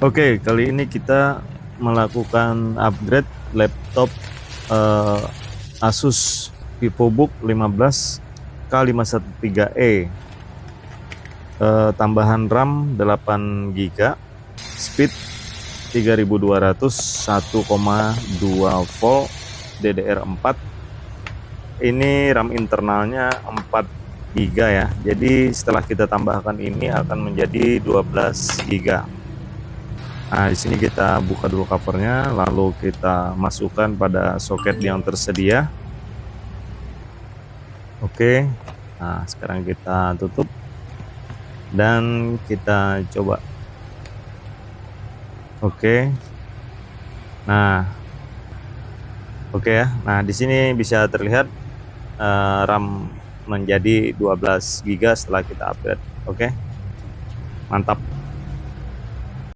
Oke, kali ini kita melakukan upgrade laptop Asus VivoBook 15 K513E. Tambahan RAM 8 GB, speed 3200, 1,2 volt, DDR4. Ini RAM internalnya 4 GB ya. Jadi setelah kita tambahkan ini akan menjadi 12 GB. Nah, di sini kita buka dulu covernya, lalu kita masukkan pada soket yang tersedia. Oke. Nah, sekarang kita tutup dan kita coba. Oke. Nah, oke ya. Nah, di sini bisa terlihat RAM menjadi 12 GB setelah kita upgrade. Oke. Mantap.